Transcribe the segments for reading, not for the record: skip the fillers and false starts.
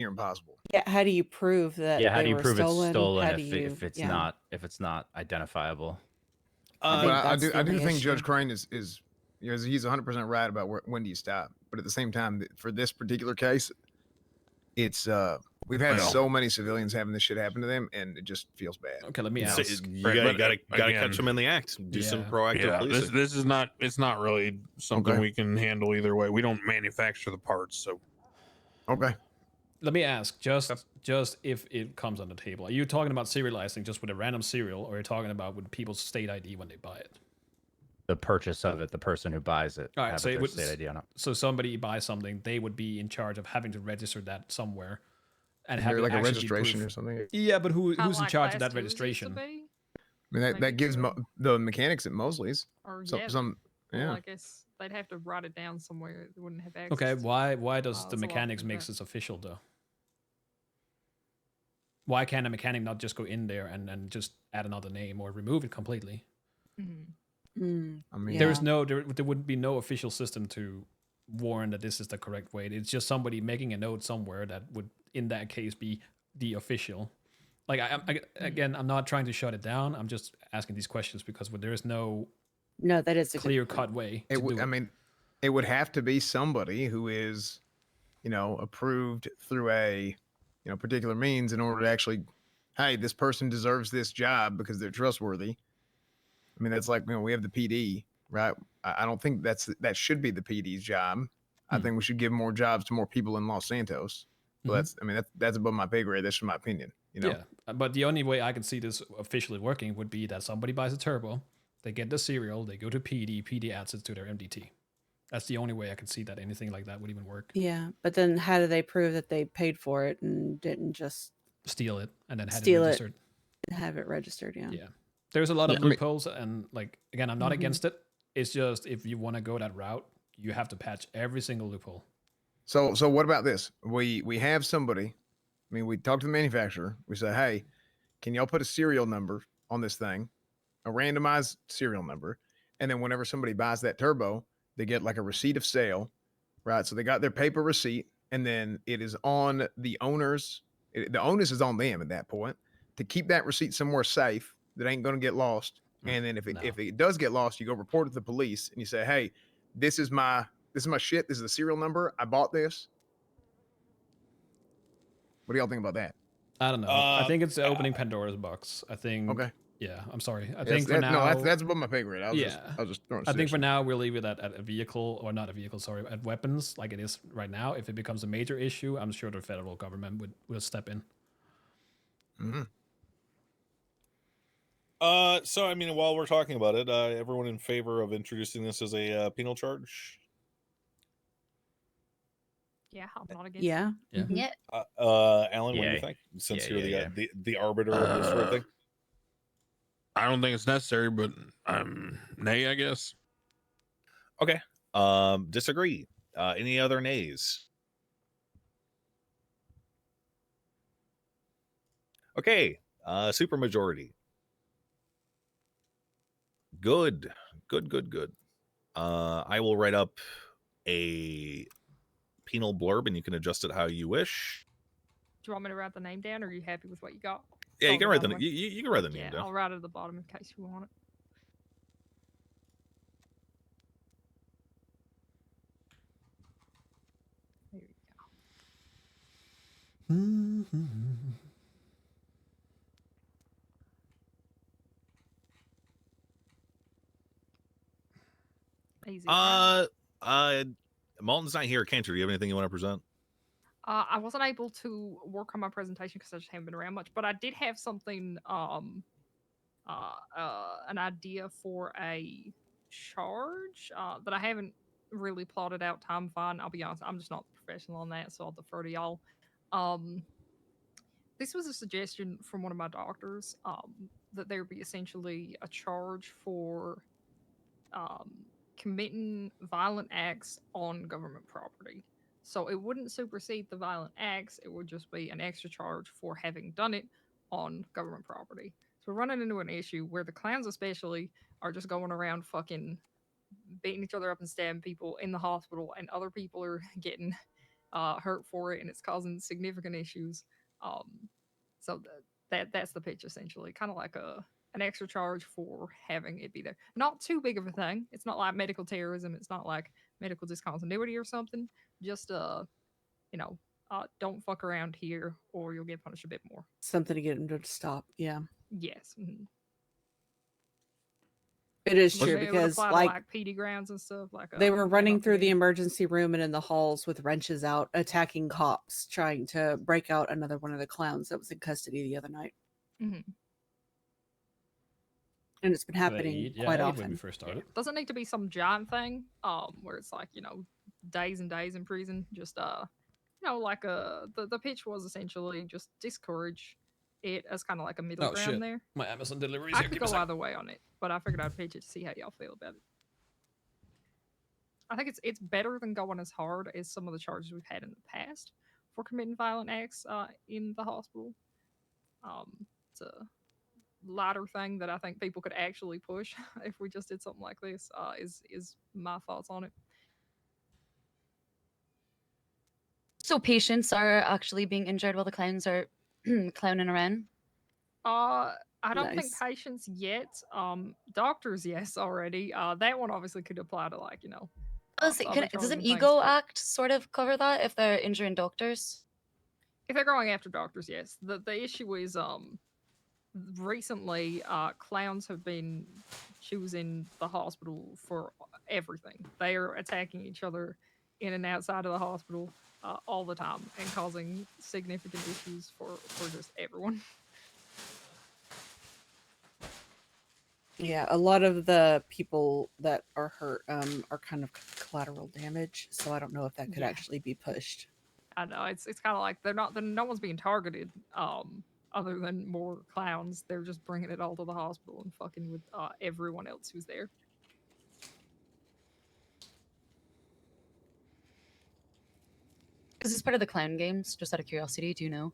near impossible. Yeah, how do you prove that Yeah, how they do you were prove it's stolen? stolen How do you? if it's Yeah, not identifiable? I But think that's the I do only think issue. Judge Crane is he's 100% right about when do you stop. But at the same time, for this particular case, it's we've had so many civilians having this shit happen to them, and it just feels bad. Okay, let me So ask. you gotta catch them in the act. Do some proactive policing. This is not. It's not really something Okay. we can handle either way. We don't manufacture the parts, so. Okay. Let me ask, just if it comes on the table, are you talking about serializing just with a random serial, or are you talking about with people's state ID when they buy it? The purchase of it, the person who buys it, All right, have so their it would, state ID on it. so somebody buys something, they would be in charge of having to register that somewhere, and Is have there it like a actually be registration proof. or something? Yeah, but who's Kinda in like charge of Class that 2s used to registration? be. I mean, that Make gives sure. the mechanics at Mosley's. Or So, yeah, some well, yeah. I guess they'd have to write it down somewhere. They wouldn't have access. Okay, to why does the files a lot mechanics like makes that. this official though? Why can't a mechanic not just go in there and just add another name or remove it completely? I mean, There would be no official system to warn that this is the correct way. It's just somebody making a note somewhere that would, in that case, be the official. Like again, I'm not trying to shut it down. I'm just asking these questions because there is no that is a clear cut way to do it. I mean, it would have to be somebody who is, approved through a, particular means in order to actually, hey, this person deserves this job because they're trustworthy. I mean, that's like, we have the PD, right? I don't think that should be the PD's job. I think we should give more jobs to more people in Los Santos. So that's above my pay grade. That's just my opinion. Yeah, but the only way I can see this officially working would be that somebody buys a turbo, they get the serial, they go to PD adds it to their MDT. That's the only way I can see that anything like that would even work. Yeah, but then how do they prove that they paid for it and didn't just steal it and then have steal it registered? And have it registered, yeah. Yeah. There's a lot of loopholes, and like again, I'm not against it. It's just if you want to go that route, you have to patch every single loophole. So what about this? We have somebody. I mean, we talk to the manufacturer. We say, hey, can y'all put a serial number on this thing, a randomized serial number, and then whenever somebody buys that turbo, they get like a receipt of sale, right? So they got their paper receipt, and then it is on the owners. The onus is on them at that point to keep that receipt somewhere safe that ain't going to get lost. And then if it does get lost, you go report it to the police and you say, hey, this is my shit. This is the serial number. I bought this. What do y'all think about that? I don't know. I think it's opening Pandora's box. I think. Okay. Yeah, I'm sorry. I think for now. No, that's above my pay grade. I was just throwing. I think for now we'll leave it at a vehicle, or not a vehicle. Sorry, at weapons, like it is right now. If it becomes a major issue, I'm sure the federal government will step in. So I mean, while we're talking about it, everyone in favor of introducing this as a penal charge? Yeah, I'm not against. Yeah. Yeah. Alan, what do you think? Since you're the arbiter of this sort of thing. I don't think it's necessary, but nay, I guess. Okay. Disagree. Any other nays? Okay. Super majority. Good. I will write up a penal blurb and you can adjust it how you wish. Do you want me to write the name down, or are you happy with what you got? Yeah, you can write the you can write the name down. I'll write it at the bottom in case you want it. There you go. Easy. Malton's not here. Cantor, do you have anything you want to present? I wasn't able to work on my presentation because I just haven't been around much, but I did have something, an idea for a charge that I haven't really plotted out time-fine. I'll be honest, I'm just not professional on that, so I'll defer to y'all. This was a suggestion from one of my doctors, that there be essentially a charge for committing violent acts on government property. So it wouldn't supersede the violent acts. It would just be an extra charge for having done it on government property. So we're running into an issue where the clowns especially are just going around fucking beating each other up and stabbing people in the hospital, and other people are getting hurt for it, and it's causing significant issues. So that's the pitch essentially, kind of like an extra charge for having it be there. Not too big of a thing. It's not like medical terrorism. It's not like medical discontinuity or something. Just don't fuck around here, or you'll get punished a bit more. Something to get them to stop. Yeah, Yes. it is Which true it would because apply to, like PD grounds and stuff like they were running through the NRPD. emergency room and in the halls with wrenches out, attacking cops, trying to break out another one of the clowns that was in custody the other night. Mhm. And it's been Do they happening eat? Yeah, quite I ate when we often. first Yeah. started. Doesn't need to be some giant thing, where it's like, days and days in prison. Just like the pitch was essentially just discourage it as kind of like a middle Oh, ground shit. there. My Amazon delivery is I here. could Give me a go sec. either way on it, but I figured I'd pitch it to see how y'all feel about it. I think it's better than going as hard as some of the charges we've had in the past for committing violent acts in the hospital. It's a lighter thing that I think people could actually push if we just did something like this. Is my thoughts on it. So patients are actually being injured while the clowns are clowning around. I don't think Nice. patients yet. Doctors, yes, already. That one obviously could apply to Let's see, other does charges an and things, ego but act sort of cover that if they're injuring doctors? if they're going after doctors, yes. The issue is recently clowns have been choosing the hospital for everything. They are attacking each other in and outside of the hospital all the time and causing significant issues for just everyone. Yeah, a lot of the people that are hurt are kind of collateral damage, so I don't know if that could Yeah. actually be pushed. I know it's kind of like no one's being targeted other than more clowns. They're just bringing it all to the hospital and fucking with everyone else who's there. Is this part of the clown games? Just out of curiosity, do you know?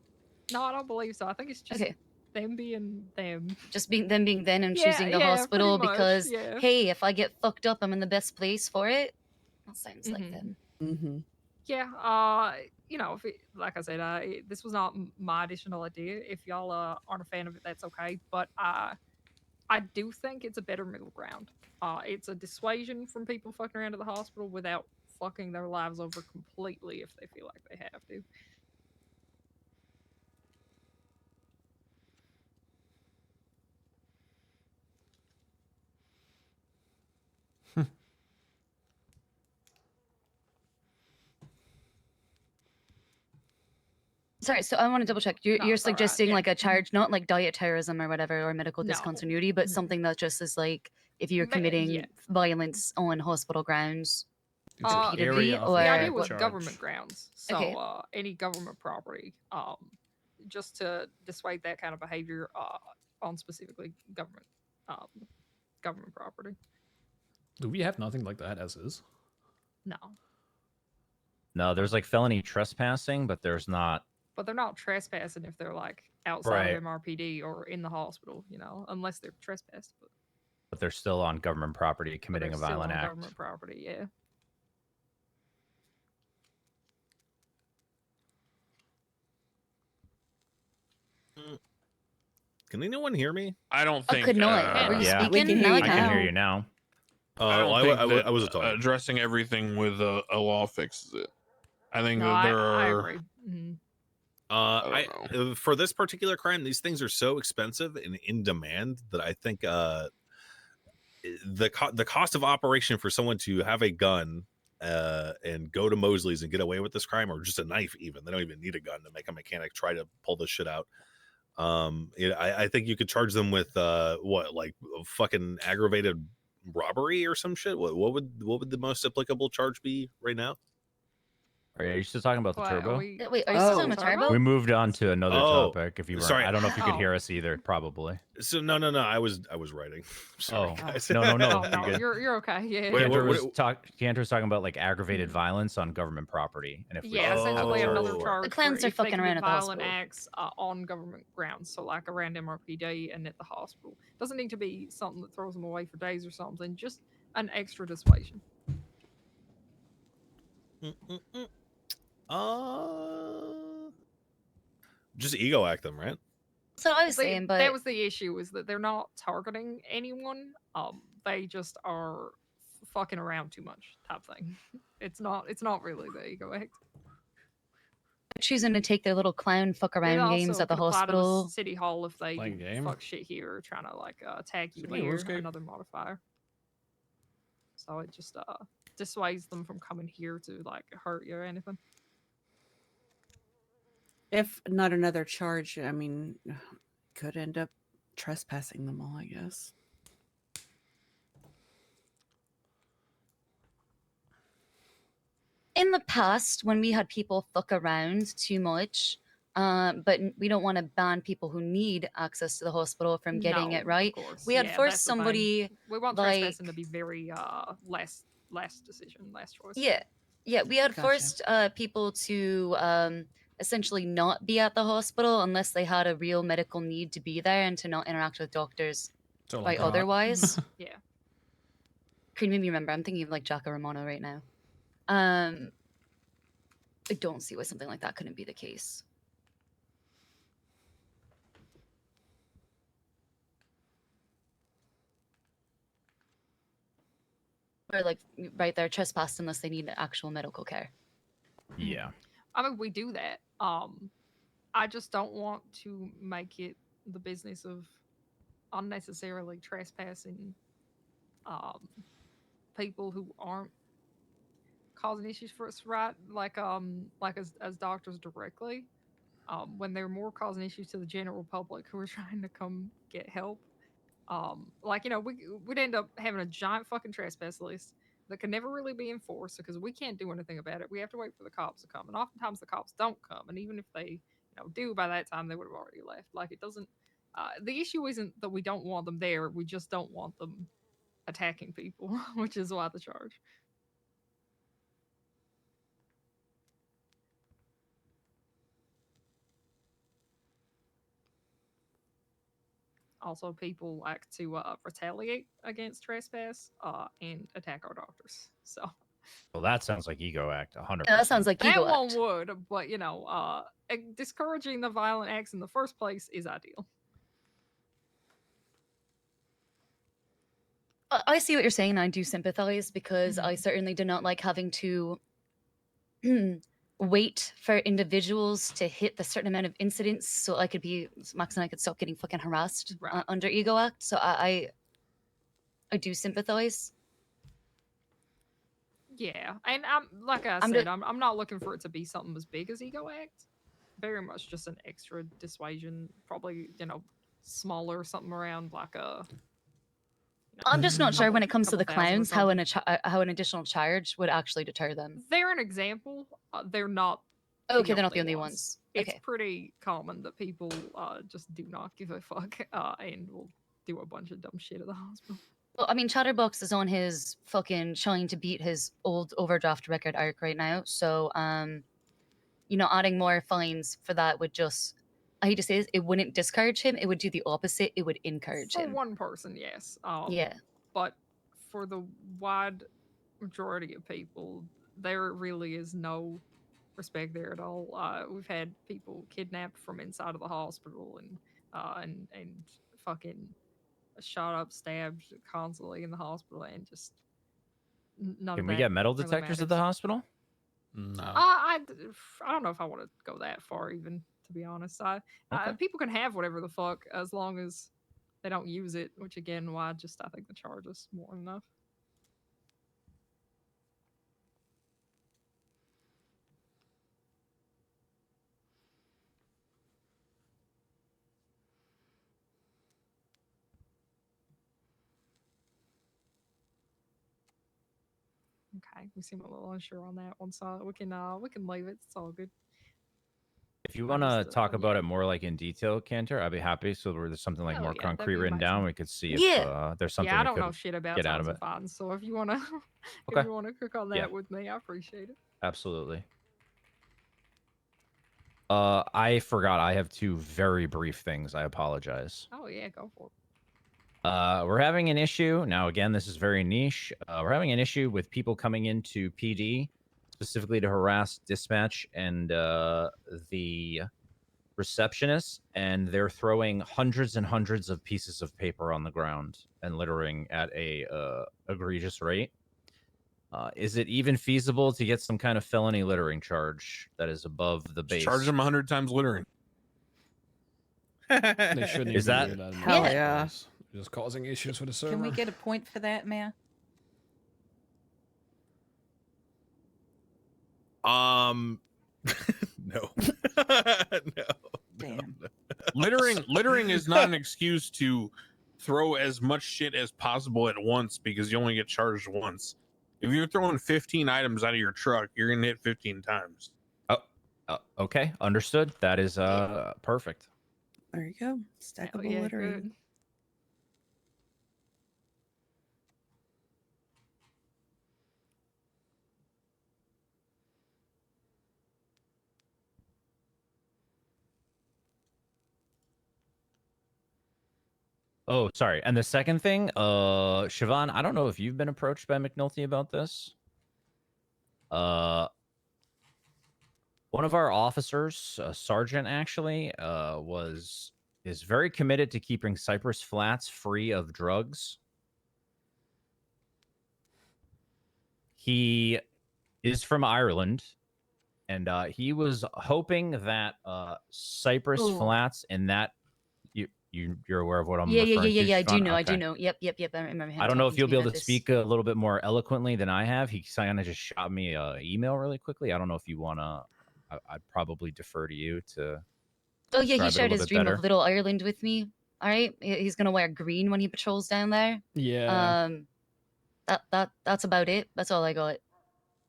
No, I don't believe so. I think it's just Okay. them being them. Just being them and Yeah, choosing the yeah, hospital pretty much, because yeah. hey, if I get fucked up, I'm in the best place for it. That sounds like Mhm. them. Mm-hmm. Yeah, if like I said, this was not my additional idea. If y'all aren't a fan of it, that's okay. But I do think it's a better middle ground. It's a dissuasion from people fucking around to the hospital without fucking their lives over completely if they feel like they have to. Sorry, so I want to double check. You're, No, you're it's all right, suggesting yeah. like a charge, not like diet terrorism or whatever, or medical No. discontinuity, but Mhm. something that just is like if you're Ma- committing yeah. violence on hospital grounds. It's an repeatedly, area of or- The the idea was charge. government grounds, so Okay. any government property, just to dissuade that kind of behavior on specifically government property. Do we have nothing like that as is? No, No, there's like felony trespassing, but there's not. but they're not trespassing if they're like outside Right. of MRPD or in the hospital, unless they're trespassed. But they're still on government property But committing they're a still violent on act. government property, yeah. Can anyone hear me? I don't I think. could not. Were you Yeah. We speaking? can hear Now you I I can hear can. you now. I don't I, think I, that, I wasn't talking. addressing everything with a law fixes it. I think No, that there I are. agree. Mhm. I don't For this particular crime, these things are so expensive and in demand that I think the cost of operation for someone to have a gun and go to Mosley's and get away with this crime, or just a knife, even they don't even need a gun to make a mechanic try to pull this shit out. I think you could charge them with like fucking aggravated robbery or some shit. What would the most applicable charge be right now? Are you still talking about the What, turbo? Wait, are you still Oh, talking about Turbo? turbo? We moved on to another Oh, topic. If you were, sorry. I don't know if you could Oh. hear us either. Probably. So no, I was writing. Sorry, Oh. guys. No, Oh, you're no, good. you're okay. Yeah. Wait, Cantor what- was talking about like aggravated violence on government property, and if we Yeah, should have essentially a another charge for it. charge. The clowns for are if they fucking commit around at the violent hospital. acts on government grounds, so like around MRPD and at the hospital. Doesn't need to be something that throws them away for days or something. Just an extra dissuasion. Just ego act them, right? So I was They- saying, but that was the issue, is that they're not targeting anyone. They just are fucking around too much, type thing. It's not really the ego act. choosing to take their little clown fuck They around also games at the could apply to the hospital. city hall if they Playing game. fuck shit here, or trying to like tag you Is it like here, RuneScape? another modifier. So it just dissuades them from coming here to like hurt you or anything. If not another charge, I mean, could end up trespassing them all, I guess. In the past, when we had people fuck around too much, but we don't want to ban people who need access to the hospital from getting No, it right. Of course. We had Yeah, forced that's the thing. somebody. We want like- trespassing to be very last decision, last choice. Yeah, we had Gotcha. forced people to essentially not be at the hospital unless they had a real medical need to be there, and to not interact with doctors So by like otherwise. Yeah. Could you maybe remember? I'm thinking of like Jacko Romano right now. I don't see why something like that couldn't be the case. Or like right there, trespassed unless they need actual medical care. Yeah. I mean, we do that. I just don't want to make it the business of unnecessarily trespassing people who aren't causing issues for us, right? Like as doctors directly. When they're more causing issues to the general public who are trying to come get help. Like, you know, we'd end up having a giant fucking trespass list that could never really be enforced because we can't do anything about it. We have to wait for the cops to come, and oftentimes the cops don't come. And even if they, do by that time, they would have already left. Like, it doesn't. The issue isn't that we don't want them there; we just don't want them attacking people, which is why the charge. Also, people like to retaliate against trespass and attack our doctors. So Well, that sounds like ego act, 100%. Yeah, that sounds like that ego one act. would, but discouraging the violent acts in the first place is ideal. I see what you're saying, and I do sympathize because I certainly do not like having to wait for individuals to hit the certain amount of incidents so Max and I could stop getting fucking harassed Right. under ego act. So I do sympathize. Yeah, and I'm not looking for it to be something as big as ego act. Very much just an extra dissuasion, probably smaller, something around like a. I'm just not sure when it comes to the couple thousand or clowns something. how an additional charge would actually deter them. They're an example. They're not. Okay, they're not the only ones. It's Okay. pretty common that people just do not give a fuck and will do a bunch of dumb shit at the hospital. Well, I mean, Chatterbox is on his fucking trying to beat his old overdraft record arc right now. So, adding more fines for that would just, I hate to say this, it wouldn't discourage him. It would do the opposite. It would encourage For him. one person, yes. Yeah. But for the wide majority of people, there really is no respect there at all. We've had people kidnapped from inside of the hospital and fucking shot up, stabbed constantly in the hospital, and just none Can of we that get metal really detectors at the matters. hospital? No. I don't know if I want to go that far, even, to be honest. Okay. People can have whatever the fuck as long as they don't use it, which again, I think the charge is more than enough. Okay, we seem a little unsure on that one, so we can leave it. It's all good. If you I want to just, talk about yeah. it more like in detail, Cantor, I'd be happy. So where there's something like Oh, more yeah, that'd concrete be written down, amazing. we could see if Yeah. there's something Yeah, I we don't could know shit about get out of times and it. fines, so if you wanna Okay. if you wanna cook on that Yeah. with me, I appreciate it. Absolutely. I forgot. I have two very brief things. I apologize. Oh yeah, go for it. We're having an issue now. Again, this is very niche. We're having an issue with people coming into PD specifically to harass dispatch and the receptionist, and they're throwing hundreds and hundreds of pieces of paper on the ground and littering at a egregious rate. Is it even feasible to get some kind of felony littering charge that is above the base? Charge them 100 times littering. They shouldn't Is even that- be doing that. in the Hell first yeah. place. Just causing issues for the server. Can we get a point for that, Mayor? No. No. Damn. Littering is not an excuse to throw as much shit as possible at once because you only get charged once. If you're throwing 15 items out of your truck, you're gonna hit 15 times. Okay, understood. That is perfect. There you go. Stackable yeah, littering. good. Oh, sorry. And the second thing, Siobhan, I don't know if you've been approached by McNulty about this. One of our officers, a sergeant actually, is very committed to keeping Cypress Flats free of drugs. He is from Ireland, and he was hoping that Cypress Ooh. Flats and that you're aware of what I'm Yeah, referring to. I do Siobhan? know. I Okay. do know. Yep. I remember him. I don't know if talking you'll to be me able about to this. speak a little bit more eloquently than I have. He kind of just shot me an email really quickly. I don't know if you want to. I'd probably defer to you to. Oh yeah, describe he it a shared little his bit dream better. of Little Ireland with me. All right, he's gonna wear green when he patrols down there. Yeah. That's about it. That's all I got.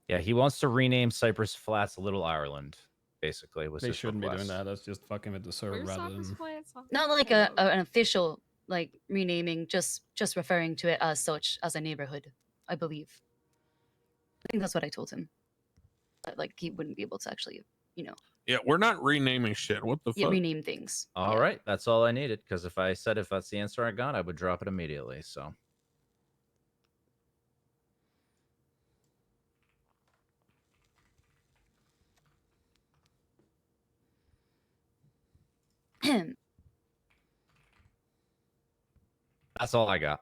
Yeah, he wants to rename Cypress Flats Little Ireland. Basically, was They his shouldn't be doing request. that. That's just fucking with the server Where's rather Cypress than. Flats? Not like Hold up. an official like renaming, just referring to it as such as a neighborhood. I believe. I think that's what I told him. That, like he wouldn't be able to actually, Yeah, we're not renaming shit. What the fuck? rename things. All Yeah. right, that's all I needed. Because if I said if that's the answer I got, I would drop it immediately. So. That's all I got.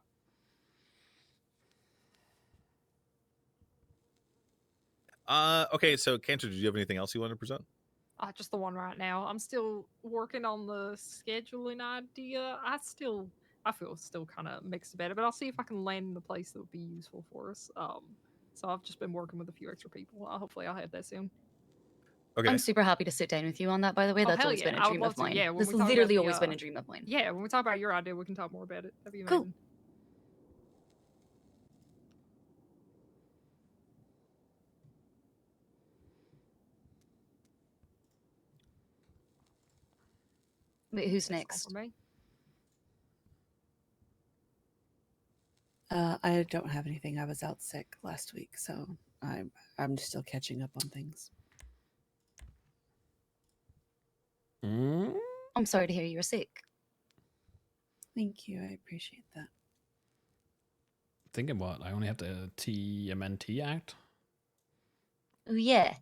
Okay, so Cantor, did you have anything else you wanted to present? Just the one right now. I'm still working on the scheduling idea. I feel still kind of mixed about it, but I'll see if I can land in a place that would be useful for us. So I've just been working with a few extra people. Hopefully, I'll have that soon. Okay. I'm super happy to sit down with you on that. By the way, Oh, that's hell always yeah, been a I would dream love of to. mine. Yeah, when This we talk about literally the, always been a dream of mine. Yeah, when we talk about your idea, we can talk more about it. That'd be Cool. amazing. Wait, who's That's all next? for me. I don't have anything. I was out sick last week, so I'm still catching up on things. Mm? I'm sorry to hear you were sick. Thank you. I appreciate that. Thinking what? I only have the TMNT Act. Oh yeah.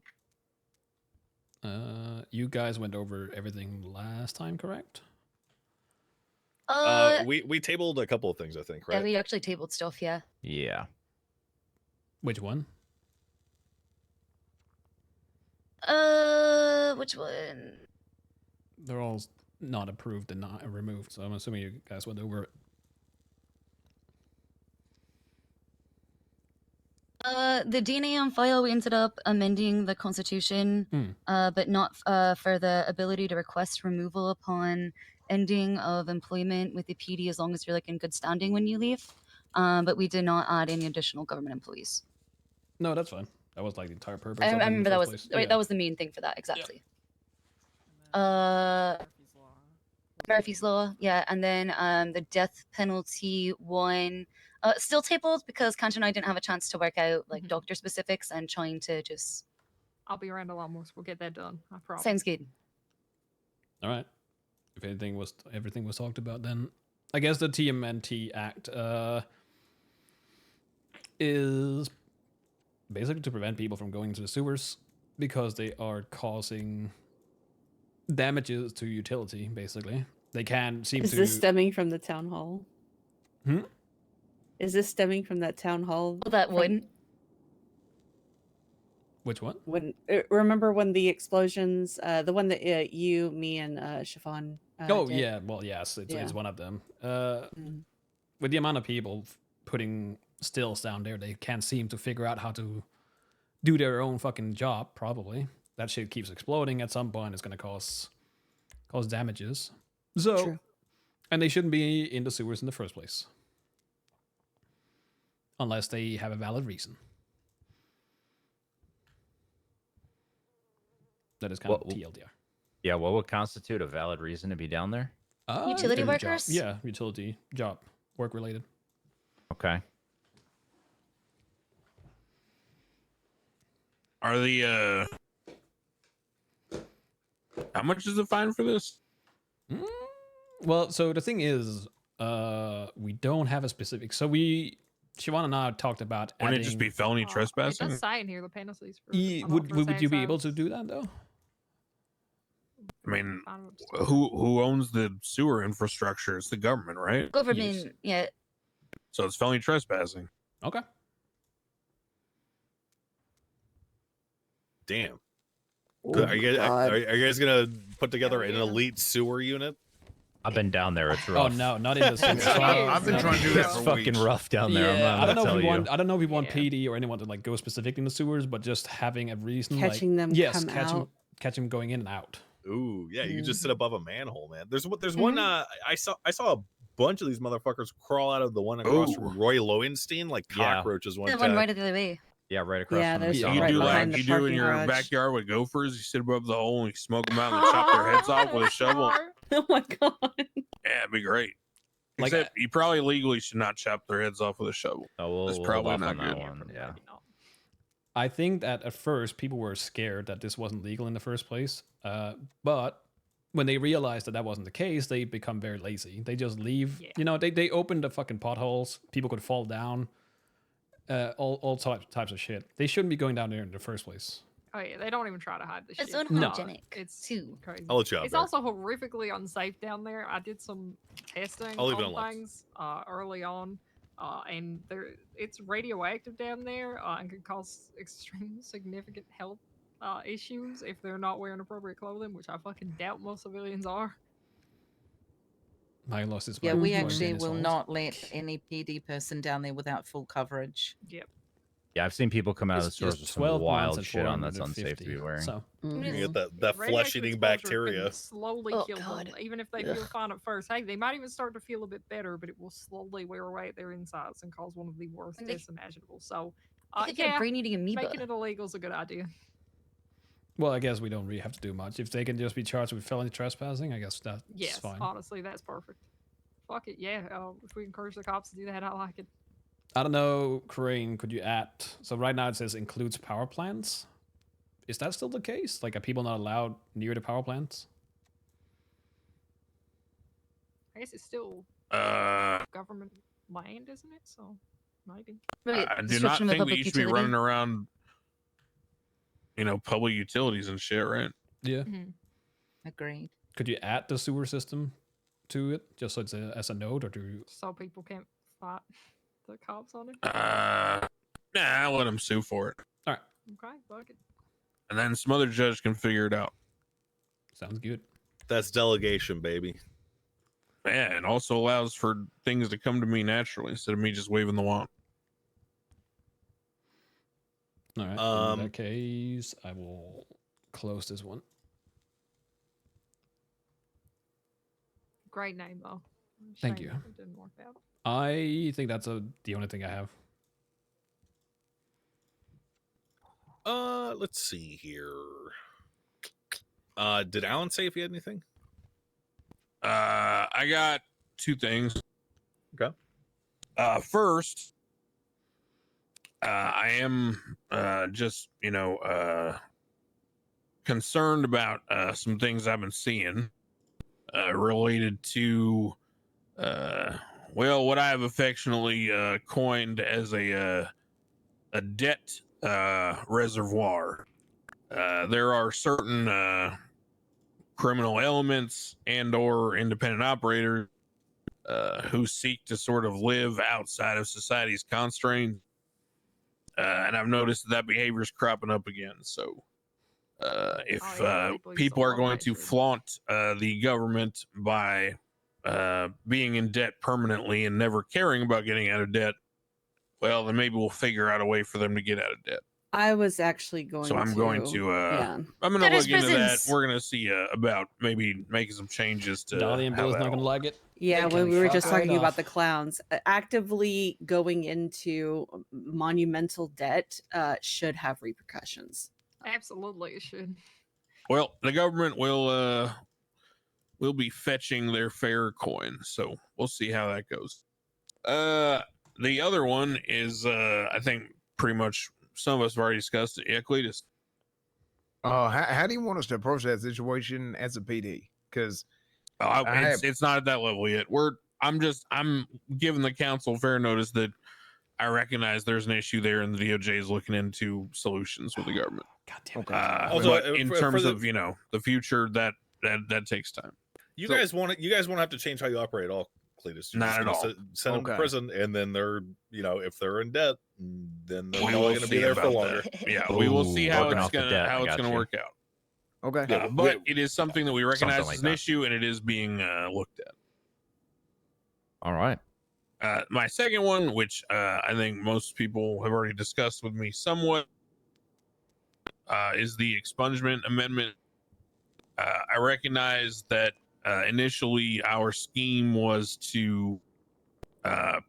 You guys went over everything last time, correct? We tabled a couple of things, I think, Yeah, right? we actually tabled stuff. Yeah. Yeah. Which one? Which one? They're all not approved and not removed, so I'm assuming you guys went over it. The DNA on file, we ended up amending the Constitution, but not for the ability to request removal upon ending of employment with the PD as long as you're like in good standing when you leave. But we did not add any additional government employees. No, that's fine. That was like the entire purpose. I of it in the remember that was first right. place. That was the main thing for that exactly. Murphy's Law, yeah, and then the death penalty one. Still tabled because Kancha and I didn't have a chance to work out like doctor specifics and trying to just. I'll be around a lot more, so we'll get that done. I promise. Sounds good. All right. If everything was talked about, then I guess the TMNT Act is basically to prevent people from going into the sewers because they are causing damages to utility. Basically, they can seem Is to. this stemming from the town hall? Hmm? Is this stemming from that town hall? Well, that from wouldn't. Which one? When remember when the explosions, the one that you, me, and Chiffon. Oh did? yeah, well yes, it's Yeah. one of them. Mm. With the amount of people putting stills down there, they can't seem to figure out how to do their own fucking job. Probably that shit keeps exploding. At some point, it's gonna cause damages. So, True. and they shouldn't be in the sewers in the first place, unless they have a valid reason. That is kind of TLDR. Yeah, what would constitute a valid reason to be down there? Utility Job. workers? Yeah, utility job, work related. Okay. Are the how much is the fine for this? Well, so the thing is, we don't have a specific. So Siobhan and I talked about Wouldn't adding. it just be felony It trespassing? does say in here the penalties for Would you be able to do that though? I mean, who owns the sewer infrastructure? It's the government, right? Government, yeah. So it's felony trespassing. Okay. Damn. Oh Are you God. guys gonna put together an yeah. elite sewer unit? I've been down there. It's Oh rough. no, not in the sewers. I've been trying to do that It's for fucking weeks. rough down there. Yeah, I'm I not don't know gonna if we tell want. you. I don't know if we want Yeah. PD or anyone to like go specifically in the sewers, but just having a reason, Catching them yes, come catch out. them going in and out. Ooh, yeah, you just sit Mm-hmm. above a manhole, man. There's one. I saw a bunch of these motherfuckers crawl out of the one across Ooh. from Roy Lowenstein like Yeah. cockroaches one The one time. right the other way. Yeah, right across Yeah, from there's the Yeah, You right do behind like the you do in parking your garage. backyard with gophers. You sit above the hole and you smoke them out and chop their heads off with a shovel. Oh my God. Yeah, it'd be great. Like, Except you probably legally should not chop their heads off with a shovel. Oh, That's we'll probably hold not off on that good. one. Yeah. I think that at first people were scared that this wasn't legal in the first place, but when they realized that that wasn't the case, they become very lazy. They just leave. Yeah. You know, they opened the fucking potholes. People could fall down. All types of shit. They shouldn't be going down there in the first place. Oh yeah, they don't even try to hide the It's shit. unhygienic, It's too. crazy. I'll let you out It's there. also horrifically unsafe down there. I did some testing I'll leave it on unlocked. things early on, and it's radioactive down there and can cause extreme significant health issues if they're not wearing appropriate clothing, which I fucking doubt most civilians are. I lost his Yeah, wife we going actually in his will halls. not let any PD person down there without full coverage. Yep. Yeah, I've seen people come out of the It's stores just with some 12 months wild and shit on that's unsafe to 450. be wearing. So You Mhm. get that Radioactive flesh-eating exposure bacteria. can slowly Oh, kill God. them, even if they feel Ugh. fine at first. Hey, they might even start to feel a bit better, but it will slowly wear away at their insides and cause one of the worst And they- deaths imaginable. So, You could get a yeah, brain-eating amoeba. making it illegal is a good idea. well, I guess we don't really have to do much. If they can just be charged with felony trespassing, I guess that's Yes, fine. honestly, that's perfect. Fuck it, yeah. If we encourage the cops to do that, I like it. I don't know, Crane, could you add? So right now it says includes power plants. Is that still the case? Like, are people not allowed near the power plants? I guess it's still Uh, government land, isn't it? So maybe. Maybe I do not destruction of a think that public you should be utility. running around, public utilities and shit, right? Yeah. Agreed. Could you add the sewer system to it, just so it's as a node, or do? So people can't fight the cops on it. Nah, I'll let them sue for it, All right, Okay, fuck it. and then some other judge can figure it out. sounds good. That's delegation, baby. Yeah, it also allows for things to come to me naturally instead of me just waving the wand. All right. In Um, that case, I will close this one. Great name though. Thank Shame you. It didn't work out. I think that's the only thing I have. Let's see here. Did Alan say if he had anything? I got two things. Okay. First, I am just concerned about some things I've been seeing related to what I have affectionately coined as a debt reservoir. There are certain criminal elements and/or independent operators who seek to sort of live outside of society's constraints. And I've noticed that behavior is cropping up again. So if people are going to flaunt the government by being in debt permanently and never caring about getting out of debt, well, then maybe we'll figure out a way for them to get out of debt. I was actually going So I'm going to yeah. I'm going to Debtors look into that. prisons. We're going to see about maybe making some changes to Dolly and how Bill's not that'll- gonna like it. Yeah, They when can we were fuck just right talking about off. the clowns, actively going into monumental debt should have repercussions. Absolutely, it should. Well, the government will be fetching their fair coin, so we'll see how that goes. The other one is I think pretty much some of us have already discussed it. Yeah, Cletus. How do you want us to approach that situation as a PD? Because It's not at that level yet. I'm giving the council fair notice that I recognize there's an issue there, and the DOJ is looking into solutions with the government. God damn it. Also, But in for terms the- of the future, that takes time. You So- guys won't have to change how you operate at all, Cletus. You're Not just at gonna all. Send them to Okay. prison, and then they're if they're in debt, then they're We probably will going to be see there for about longer. that. Yeah, we will see how Working it's off the gonna debt, I how it's got gonna you. work out. okay, Yeah, But it is something that we recognize Something like as an that. issue, and it is being looked at. All right. My second one, which I think most people have already discussed with me somewhat, is the expungement amendment. I recognize that initially our scheme was to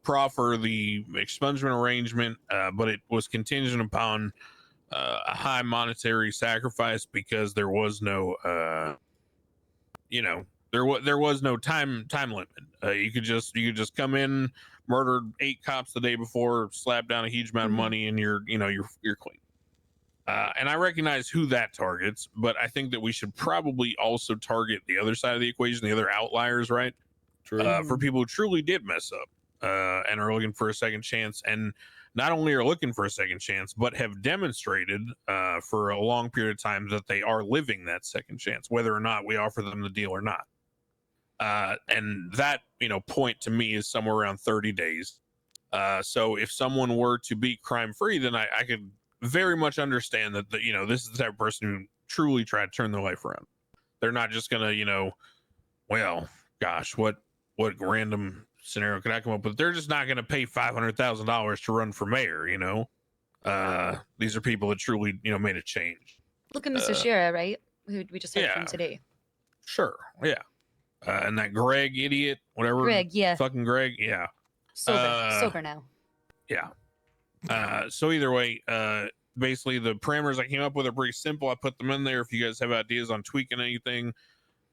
proffer the expungement arrangement, but it was contingent upon a high monetary sacrifice because there was no, there was no time limit. You could just come in, murder 8 cops the day before, slap down a huge amount of money, and you're clean. And I recognize who that targets, but I think that we should probably also target the other side of the equation, the other outliers, right? True. For people who truly did mess up and are looking for a second chance, and not only are looking for a second chance, but have demonstrated for a long period of time that they are living that second chance, whether or not we offer them the deal or not. And that point to me is somewhere around 30 days. So if someone were to be crime free, then I could very much understand that this is the type of person who truly tried to turn their life around. They're not just gonna well, gosh, what random scenario could I come up with? They're just not gonna pay $500,000 to run for mayor. These are people that truly made a change. Look at Mr. Shira, right? Who we just heard yeah. from today. Sure, yeah. And that Greg idiot, whatever. Greg, yeah. Fucking Greg, yeah. Sober now. Yeah. So either way, basically the parameters I came up with are pretty simple. I put them in there. If you guys have ideas on tweaking anything,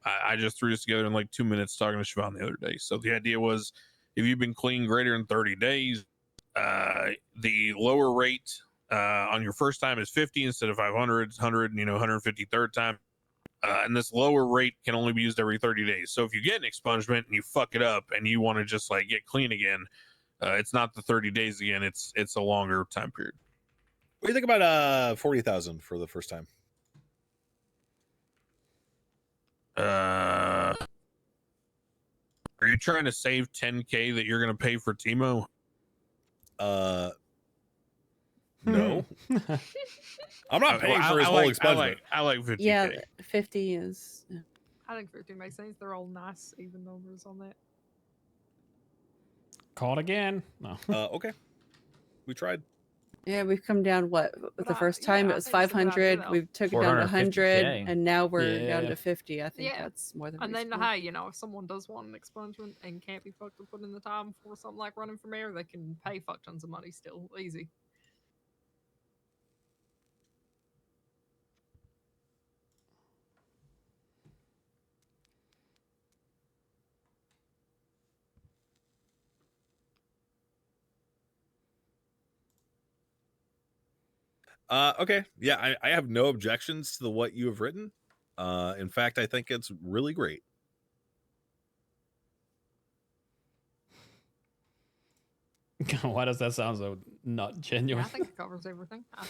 I just threw this together in like 2 minutes talking to Siobhan the other day. So the idea was, if you've been clean greater than 30 days, the lower rate on your first time is 50 instead of 500, 100, 150 third time. And this lower rate can only be used every 30 days. So if you get an expungement and you fuck it up and you want to just like get clean again, it's not the 30 days again. It's a longer time period. What do you think about 40,000 for the first time? Are you trying to save 10K that you're going to pay for Timo? No. I'm not paying for his whole expungement. I like 50K. Yeah, 50 is. I think 50 makes sense. They're all nice, even numbers on that. Caught again. No. Okay. We tried. Yeah, we've come down. What the But first time yeah, it I was think it's a good idea, 500. though. We've took it down to 100, 450K. and now we're down Yeah. to 50. I think Yeah. that's more than. And then, reasonable. hey, if someone does want an expungement and can't be fucked to put in the time for something like running for mayor, they can pay fuck tons of money still. Easy. Okay. Yeah, I have no objections to what you have written. In fact, I think it's really great. Why does that sound so not Yeah, genuine. I think it covers everything. I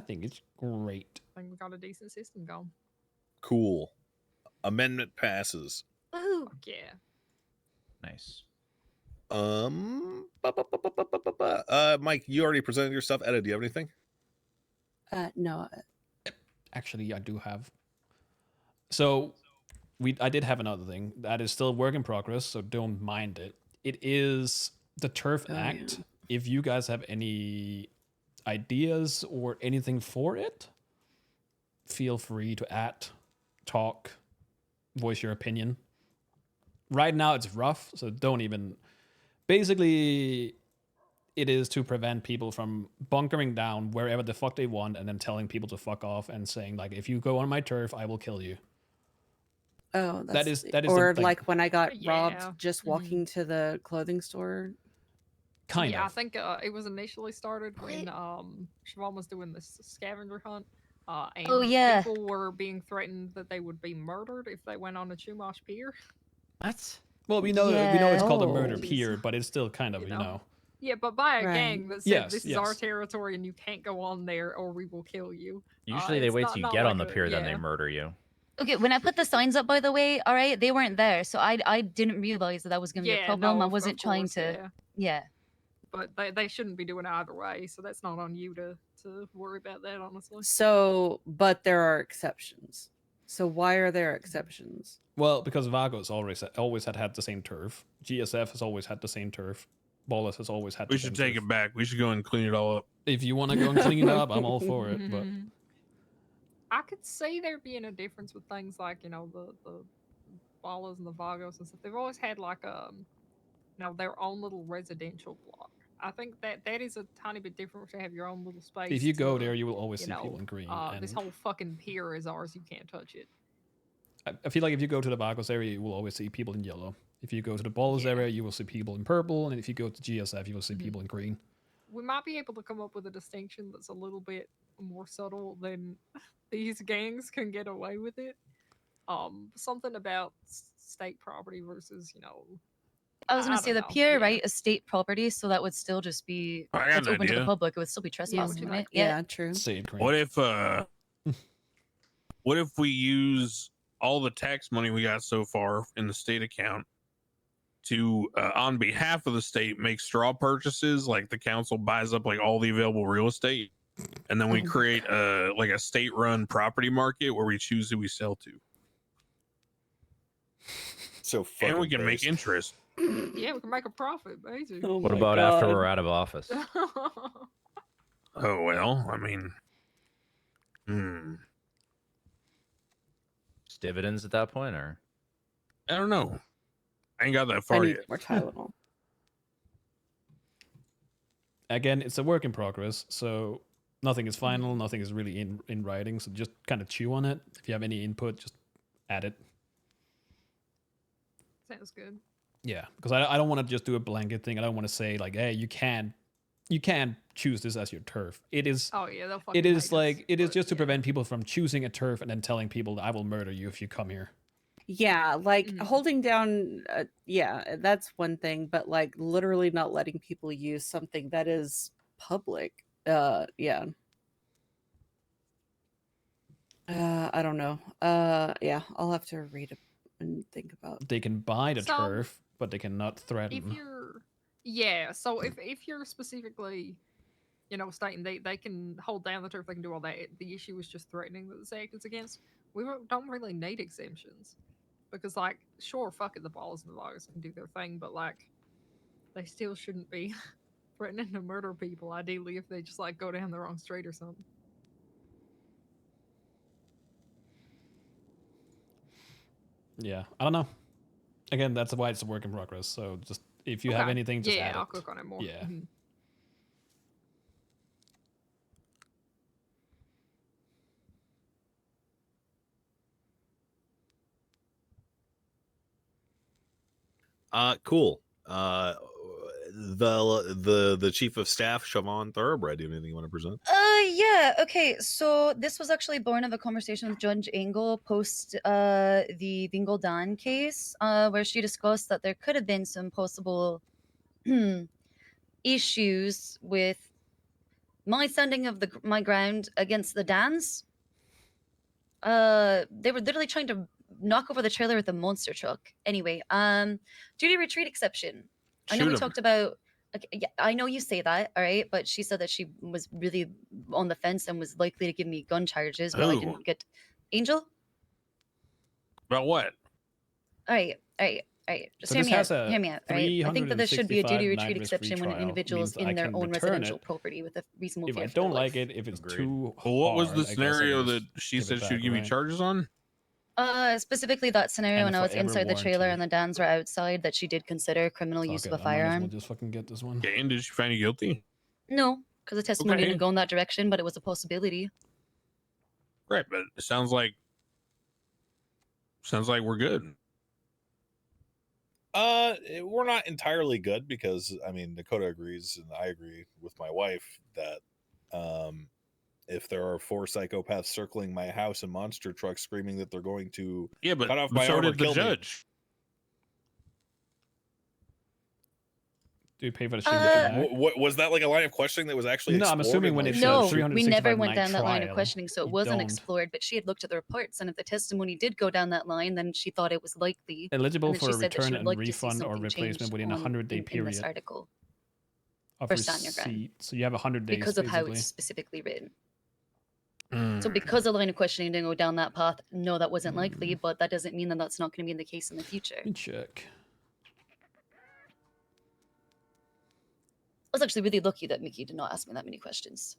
think it's great. I think we got a decent system going. Cool. Amendment passes. Woohoo! Fuck yeah. Nice. Mike, you already presented your stuff. Etta, do you have anything? No. Actually, I do have. So, I did have another thing that is still work in progress, so don't mind it. It is the Turf Oh, Act. yeah. If you guys have any ideas or anything for it, feel free to talk, voice your opinion. Right now, it's rough, so don't even. Basically, it is to prevent people from bunkering down wherever the fuck they want and then telling people to fuck off and saying, like, if you go on my turf, I will kill you. Oh, That is the or thing. like when I got Yeah. robbed just walking to the clothing store. Kind Yeah, I of. think it was initially started when Siobhan was doing this scavenger hunt. And Oh, yeah. people were being threatened that they would be murdered if they went on a Chumash pier. What? Well, we know it's called a murder Oh. pier, but it's still kind of, You you know. know. Yeah, but by a Right. gang that said Yes, this is our yes. territory and you can't go on there or we will kill you. Usually they It's wait not- till you not get on like the a- pier, then they yeah. murder you. Okay, when I put the signs up, by the way, all right, they weren't there, so I didn't realize that was gonna be a Yeah, problem. no, I of wasn't trying course, to. yeah. Yeah. But they shouldn't be doing it either way, so that's not on you to worry about that, honestly. So, but there are exceptions. So why are there exceptions? Well, because Vagos always had the same turf. GSF has always had the same turf. Bolus has always had We the should same take turf. it back. We should go and clean it all up. If you want to go and clean it up, I'm all for it. But I could see there being a difference with things like, the Ballas and the Vagos and stuff. They've always had like their own little residential block. I think that is a tiny bit different to have your own little space. if you go to, there, you will always see people in green. this And whole fucking pier is ours. You can't touch it. I feel like if you go to the Vagos area, you will always see people in yellow. If you go to the Bolus area, you will see people in purple. And if you go to GSF, you will see people in green. We might be able to come up with a distinction that's a little bit more subtle than these gangs can get away with it. Something about state property versus, I was gonna I say don't the know, pier, yeah. right, is state property, so that would still just be I got that's an open to the idea. public. It would still be trespassing, would you wouldn't like? it? Yeah, true. Say it green. What if we use all the tax money we got so far in the state account to on behalf of the state make straw purchases, like the council buys up like all the available real estate, and then we Oh my create like a state run property market where we choose who we sell to, So and we fucking can make based. interest. Yeah, we can make a profit, basically. Oh What my about after God. we're out of office? Oh well, I mean, Just dividends at that point, or I don't know. I ain't got that I far need yet. more Tylenol. Again, it's a work in progress, so nothing is final, nothing is really in writing, so just kind of chew on it. If you have any input, just add it. Sounds good. Yeah, because I don't want to just do a blanket thing. I don't want to say like, hey, you can't choose this as your turf. It is Oh yeah, they'll fucking it hate is us, like it is but just to yeah. prevent people from choosing a turf and then telling people that I will murder you if you come here. Yeah, like Mhm. holding down. Yeah, that's one thing, but like literally not letting people use something that is public. Yeah. I don't know. Yeah, I'll have to read it and think about. They can buy the So, turf, but they cannot If threaten. you're so if you're specifically stating they can hold down the turf, they can do all that. The issue is just threatening that this act is against. We don't really need exemptions because, like, sure, fuck it, the Ballas and the Loggers can do their thing, but like, they still shouldn't be threatening to murder people. Ideally, if they just like go down the wrong street or something. Yeah, I don't know. Again, that's why it's a work in progress. So just if you have Okay. anything, just yeah, add I'll it. cook on it more. Yeah. Mhm. Cool. The chief of staff, Siobhan Thoroughbred. Do you have anything you want to present? Yeah, okay. So this was actually born of a conversation with Judge Engel post the Dingle Dan case, where she discussed that there could have been some possible issues with my standing of my ground against the Dans. They were literally trying to knock over the trailer with a monster truck. Anyway, duty retreat exception. I know Shoot we 'em. talked about. Okay, yeah, I know you say that, all right, but she said that she was really on the fence and was likely to give me gun charges. Well, I Who? didn't get Angel. About what? All right, all right, all right. Just So hear this me out. has a Hear me out. All right. I think that there should be a 365 duty night retreat risk-free exception when an trial. individual is Means I in their can own return residential it property with a reasonable if fear I for their don't like life. it. If it's Agreed. too Well, what was hard, the I guess I scenario can that just she give said it she would back, give you right? charges on? Specifically that scenario And when a I was forever inside the trailer warranty. and the Dans were outside, that she did consider criminal use Fuck of it, a I might as well firearm. just fucking get this one. Okay, and did she find you guilty? No, because the testimony Okay. didn't go in that direction, but it was a possibility. Right, but it sounds like we're good. We're not entirely good because I mean Dakota agrees and I agree with my wife that if there are 4 psychopaths circling my house in monster trucks screaming that they're going to Yeah, but cut off my so arm or did the kill me. judge. Do you pay for the shit? What was that like a line of questioning that was actually No, I'm explored assuming in, when like, it the said No, shoot- we never 365 went night down that line of trial, questioning, so it you wasn't don't. explored, but she had looked at the reports, and if the testimony did go down that line, then she thought it was likely. Eligible And then for she a said that she return would and like to see refund or something replacement changed within a on- 100-day in this period article of for stand your ground. receipt. So you have 100 days because of how basically. it's specifically written. Mm. So because the line of questioning didn't go down that path, no, that wasn't likely, but that doesn't mean that that's not going to be the case in the future. Let me check. I was actually really lucky that Mickey did not ask me that many questions.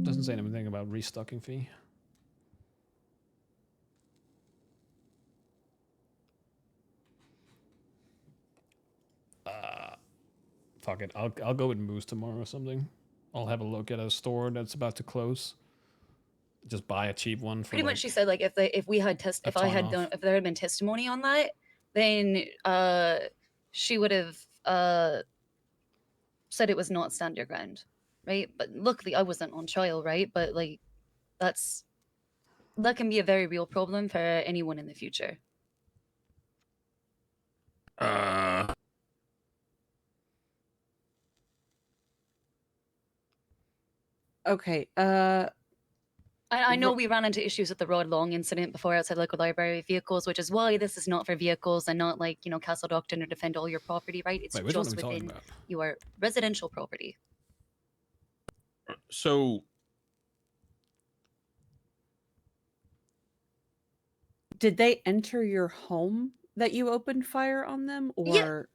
Doesn't say anything about restocking fee. Fuck it. I'll go with Moose tomorrow or something. I'll have a look at a store that's about to close. Just buy a cheap one for Pretty like, much, she said like if we had a ton off. if there had been testimony on that, then she would have said it was not stand your ground, right? But luckily I wasn't on trial, right? But like that can be a very real problem for anyone in the future. Okay. I know we ran into issues with the Rod Long incident before outside local library vehicles, which is why this is not for vehicles and not like, Castle Doctrine or defend all your property, right? It's wait, which one are just we talking within about? your residential property. So Did they enter your home that you opened fire on them, or?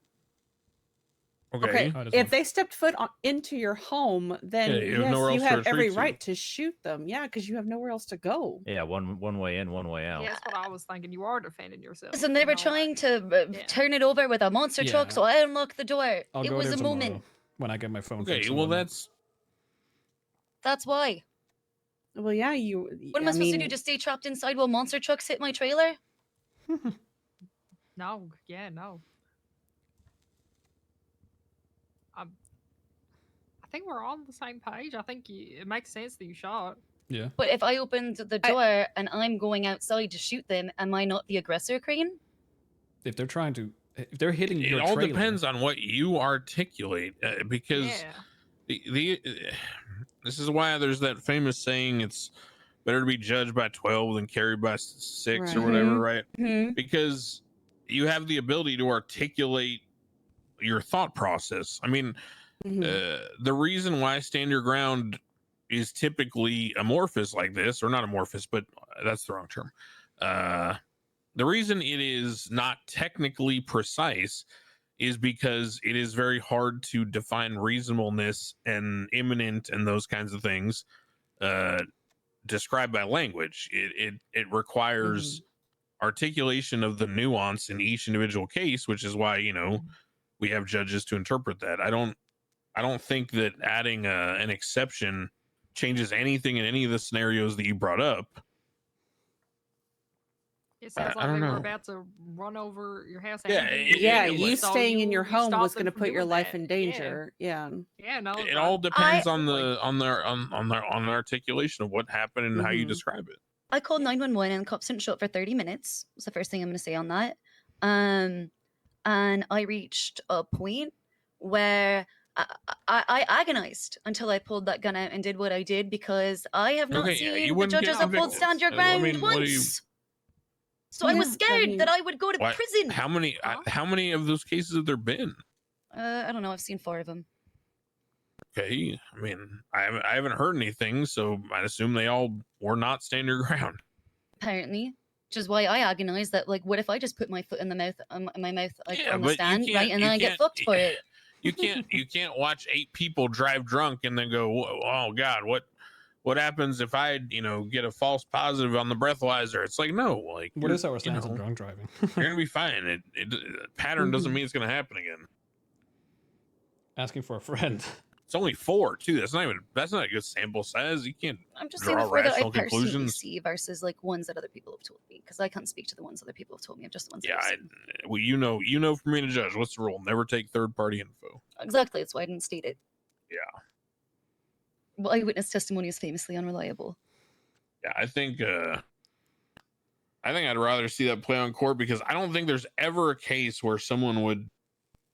Yeah. okay. Oh, this If one. they stepped foot into your home, then Yeah, you have yes, nowhere you else to have every retreat to. right to shoot them. Yeah, because you have nowhere else to go. Yeah, one way in, one way out. Yeah, that's what I was thinking. You are defending yourself. Listen, they were like- trying to Yeah. turn it over with a monster truck, Yeah. so I unlocked the door. I'll It go was there a tomorrow moment. when I get my phone Okay, fixed and well whatnot. That's why. Well, yeah, What am I supposed to do? Just stay trapped inside while monster trucks hit my trailer? No, yeah, no. I think we're all on the same page. I think it makes sense that you shot. Yeah. But if I opened the door and I'm going outside to shoot them, am I not the aggressor, Crane? If they're trying to, if they're hitting It your all trailer, depends on what you articulate, because Yeah. this is why there's that famous saying, it's better to be judged by 12 than carried by 6 or Right. whatever, right? Mm-hmm. Because you have the ability to articulate your thought process. I mean, the reason why stand your ground is typically amorphous like this, or not amorphous, but that's the wrong term. The reason it is not technically precise is because it is very hard to define reasonableness and imminent and those kinds of things described by language. It requires articulation of the nuance in each individual case, which is why we have judges to interpret that. I don't think that adding an exception changes anything in any of the scenarios that you brought up. It sounds I like don't they know. were about to run over your house. Yeah, and Yeah, it you was- so staying in your you home was stopped going them to from put your doing life that. in danger. Yeah. Yeah, no. It all depends on the Like- on the articulation of what happened and how you Mhm. describe it. I called 911 and the cops didn't show up for 30 minutes. Was the first thing I'm going to say on that. and I reached a point where I agonized until I pulled that gun out and did what I did, because I have not Okay, yeah, you seen the wouldn't get judges uphold convicted. stand your I ground mean, what do you- once. So I was Yeah, I scared mean- that I would go to What? prison. How many? How many of those cases have there been? I don't know. I've seen 4 of them. Okay, I mean, I haven't heard anything, so I'd assume they all were not stand your ground. Apparently, which is why I agonize that. Like, what if I just put my foot in the mouth, my mouth, like Yeah, on the but you stand, can't- right, and you then I get can't- fucked for it. You can't watch 8 people drive drunk and then go, oh God, what happens if I get a false positive on the breathalyzer? It's like, no, like What you're- is our stance on know, drunk driving? You're gonna be fine. Pattern doesn't Mhm. mean it's gonna happen again. Asking for a friend. It's only 4 too. That's not a good sample size. You can't I'm just saying the draw 4 that I rational personally conclusions. see versus like ones that other people have told me, because I can't speak to the ones other people have told me. I'm just the ones Yeah, that I've seen. well, you know, for me to judge, what's the rule? Never take third-party info. Exactly. That's why I didn't state it. Yeah, Well, eyewitness testimony is famously unreliable. yeah. I think I'd rather see that play on court, because I don't think there's ever a case where someone would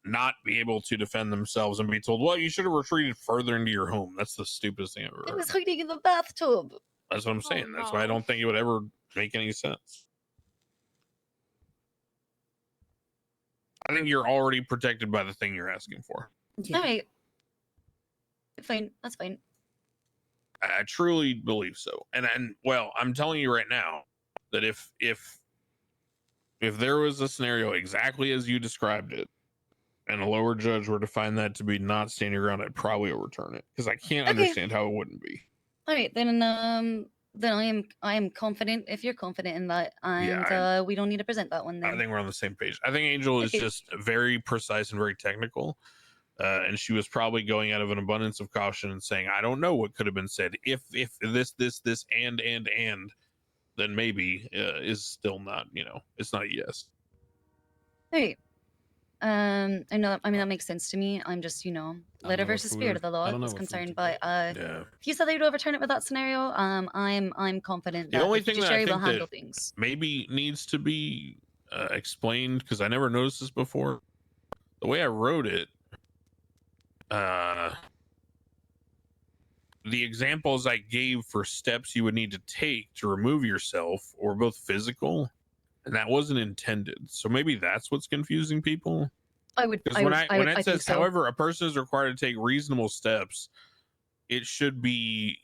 not be able to defend themselves and be told, well, you should have retreated further into your home. That's the stupidest thing I've ever It heard. was hiding in the bathtub. That's what I'm saying. Oh, That's why I no. don't think it would ever make any sense. I think you're already protected by the thing you're asking for. Yeah. All right. Fine. That's fine. I truly believe so. And well, I'm telling you right now that if there was a scenario exactly as you described it, and a lower judge were to find that to be not standing your ground, I'd probably overturn it, because I can't Okay. understand how it wouldn't be. All right, then I am confident if you're confident in that, and Yeah, we don't need to present that one I then. think we're on the same page. I think Angel is Okay. just very precise and very technical. And she was probably going out of an abundance of caution and saying, I don't know what could have been said. If this, and, then maybe is still not, it's not a yes. All right. I know. I mean, that makes sense to me. I'm just, letter know what versus food spirit or- of the I law don't know is what food concerned. to But Yeah. if you said that you'd overturn it with that scenario, I'm confident The that only the thing that I judiciary will think handle that things. maybe needs to be explained, because I never noticed this before. The way I wrote it, the examples I gave for steps you would need to take to remove yourself were both physical, and that wasn't intended. So maybe that's what's confusing people. I would. Because I when would. when I it think says, so. however, a person is required to take reasonable steps, it should be,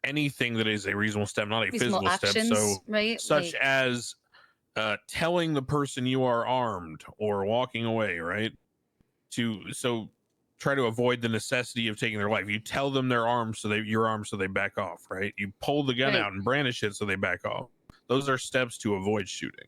anything that is a reasonable step, not a Reasonable physical actions, step. So, right? such Like, as telling the person you are armed or walking away, right? So try to avoid the necessity of taking their life. You tell them they're armed, you're armed, so they back off, right? You pull the gun Right. out and brandish it, so they back off. Those are steps to avoid shooting.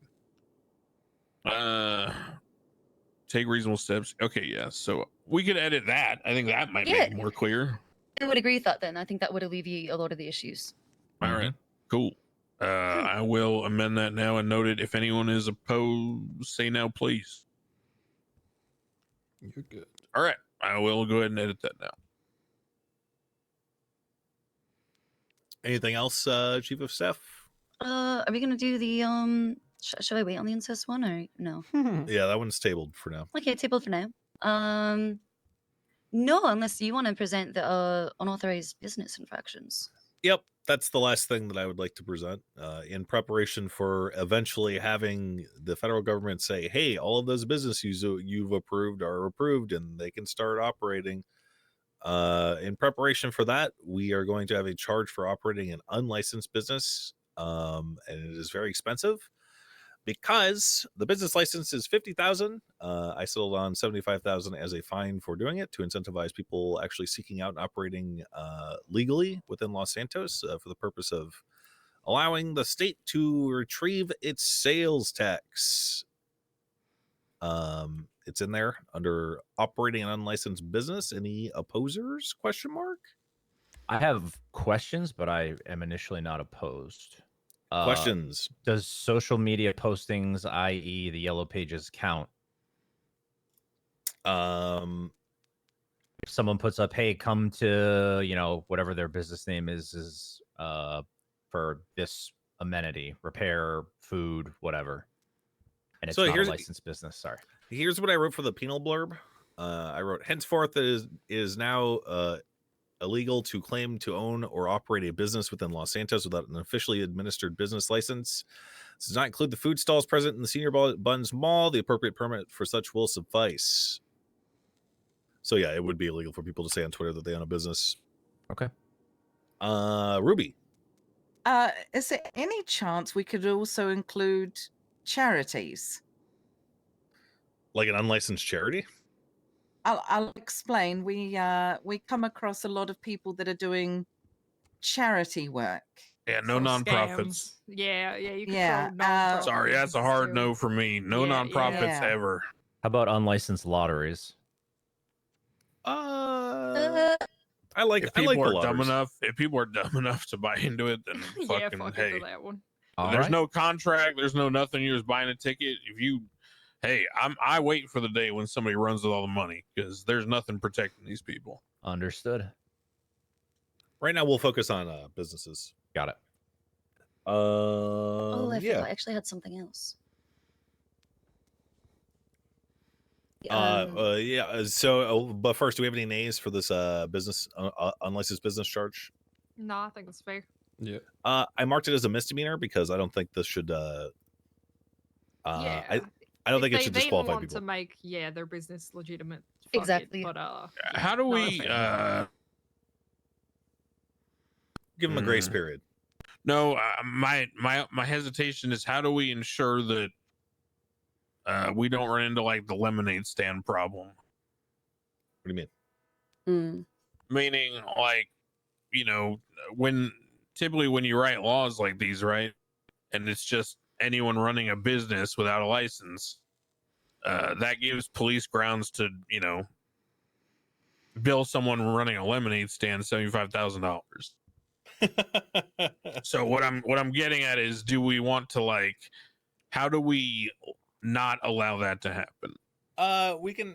Take reasonable steps. Okay, yeah. So we could edit that. I think that might make it more clear. I would agree with that. Then I think that would alleviate a lot of the issues. All right, cool. I will amend that now and note it. If anyone is opposed, say now, please. You're good. All right, I will go ahead and edit that now. Anything else, Chief of Staff? Are we gonna do the should I wait on the incest one or no? Yeah, that one's tabled for now. Okay, table for now. No, unless you want to present the unauthorized business infractions. Yep, that's the last thing that I would like to present in preparation for eventually having the federal government say, hey, all of those businesses you've approved are approved and they can start operating. In preparation for that, we are going to have a charge for operating an unlicensed business, and it is very expensive because the business license is $50,000. I settled on $75,000 as a fine for doing it to incentivize people actually seeking out and operating legally within Los Santos for the purpose of allowing the state to retrieve its sales tax. It's in there under operating an unlicensed business. Any opposers? Question mark. I have questions, but I am initially not opposed. Questions. Does social media postings, i.e., the yellow pages, count? Um, If someone puts up, "Hey, come to whatever their business name is for this amenity, repair, food, whatever," and it's So not a here's- licensed business. Sorry. Here's what I wrote for the penal blurb. I wrote, henceforth it is now illegal to claim to own or operate a business within Los Santos without an officially administered business license. This does not include the food stalls present in the Senior Buns Mall. The appropriate permit for such will suffice. So yeah, it would be illegal for people to say on Twitter that they own a business. Okay. Ruby. Is there any chance we could also include charities? Like an unlicensed charity? I'll explain. We come across a lot of people that are doing charity work. Yeah, no So nonprofits. scams. Yeah, you can Yeah, throw nonprofit Sorry, that's a hard too. no for me. No Yeah, nonprofits yeah. ever. How about unlicensed lotteries? I like If the people are dumb lotteries. enough, to buy into it, then Yeah, fucking fuck hey. into that one. All There's right. no contract. There's no nothing. You're just buying a ticket. I wait for the day when somebody runs with all the money because there's nothing protecting these people. Understood. Right now, we'll focus on businesses. Got it. Oh, I Yeah. forgot. I actually had something else. So, but first, do we have any nays for this business unlicensed business charge? No, I think that's fair. Yeah. I marked it as a misdemeanor because I don't think this should. Yeah. I don't think it should they disqualify want people. to make their business legitimate. Fuck Exactly. It, but How do not a we? fan. Give them a grace period. No, my hesitation is how do we ensure that we don't run into like the lemonade stand problem? What do you mean? Meaning, like, when you write laws like these, right, and it's just anyone running a business without a license, that gives police grounds to, bill someone running a lemonade stand $75,000. So what I'm getting at is, do we want to how do we not allow that to happen? We can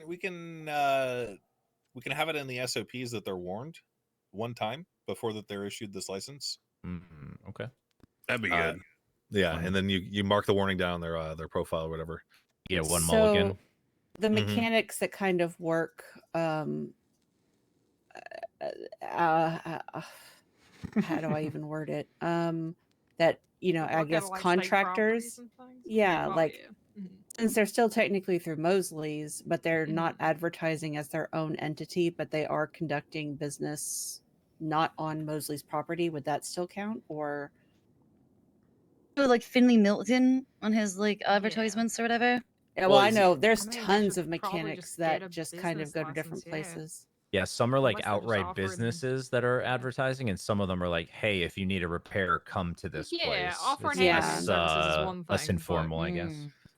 have it in the SOPs that they're warned one time before that they're issued this license. Okay. That'd be good. Yeah, and then you mark the warning down their profile or whatever. Yeah, one mulligan. The Mhm. mechanics that kind of work how do I even word it? That, I Work guess out of, like, state contractors, properties and things? yeah, Oh, like yeah. Mhm. since they're still technically through Mosley's, but they're Mm-hmm. not advertising as their own entity, but they are conducting business not on Mosley's property, would that still count? Or So, like Finley Milton on his advertisements or whatever. yeah, well, I is it- know there's I mean, they tons should of probably mechanics just get a that just kind of business go to different license, yeah. places. Yeah, some are like Unless they're just outright offering- businesses that are advertising, and some of them are like, "Hey, if you need a repair, come to this Yeah, place." offering It's Yeah. less, services is one less thing, but- informal, I guess.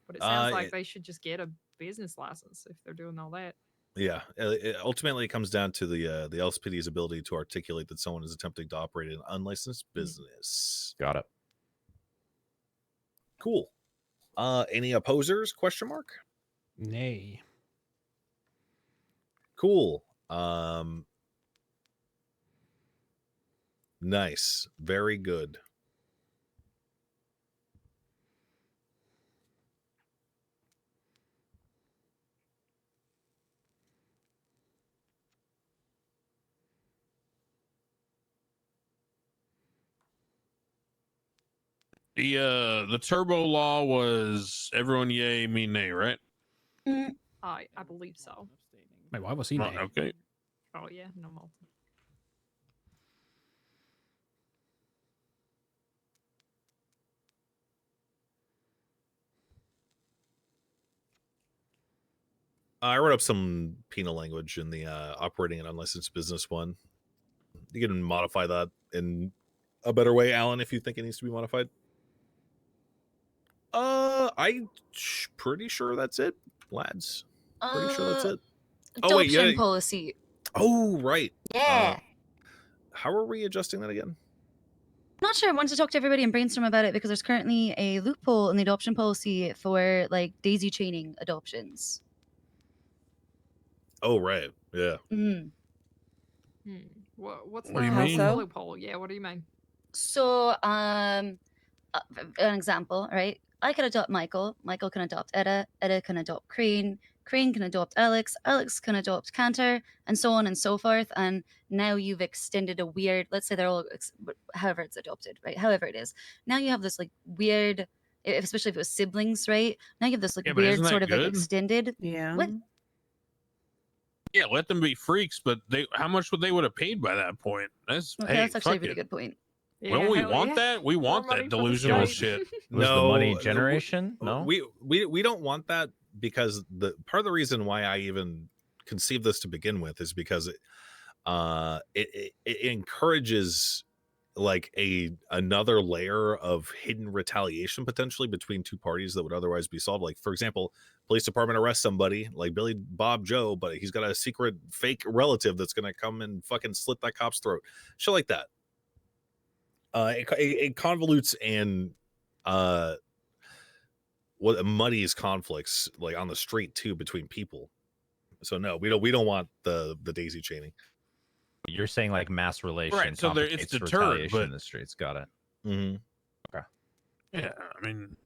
But it sounds Uh, like they should just get a business license if they're doing all that. Yeah, ultimately it comes down to the LSPD's ability to articulate that someone is attempting to operate an unlicensed business. Got it. Cool. Any opposers? Question mark. Nay. Cool. Nice. Very good. The turbo law was everyone yay, me nay, right? I believe so. Wait, why was he Right, nay? okay. Oh yeah, no more. I wrote up some penal language in the operating an unlicensed business one. You can modify that in a better way, Alan, if you think it needs to be modified. I'm pretty sure that's it, lads. Pretty sure that's it. Oh, wait, Adoption yeah. policy. Oh, right. Yeah. How are we adjusting that again? Not sure. I wanted to talk to everybody and brainstorm about it because there's currently a loophole in the adoption policy for daisy chaining adoptions. Oh, right. Yeah. What's What do you the mean? How so? loophole? Yeah, what do you mean? So, an example, right? I could adopt Michael. Michael can adopt Etta. Etta can adopt Crane. Crane can adopt Alex. Alex can adopt Cantor, and so on and so forth. And now you've extended a weird. Let's say they're all, however it's adopted, right? However it is. Now you have this like weird, especially if it was siblings, right? Now you have this like Yeah, but weird isn't that sort of like good? extended. Yeah. What? Yeah, let them be freaks, but how much would they would have paid by that point? That's Okay, hey, that's actually a fuck really it. good point. Well, we hell want yeah. that. We More want money that for the delusional state. shit. Was the money No, generation? No. we don't want that, because the part of the reason why I even conceived this to begin with is because it encourages like another layer of hidden retaliation potentially between two parties that would otherwise be solved. Like, for example, police department arrests somebody like Billy Bob Joe, but he's got a secret fake relative that's gonna come and fucking slit that cop's throat. Shit like that. It convolutes and what muddies conflicts like on the street too between people. So no, we don't want the daisy chaining. You're saying like mass relation Right, so there- it's complicates deterred, retaliation but- in the streets. Got it. Mm-hmm. Yeah, I mean,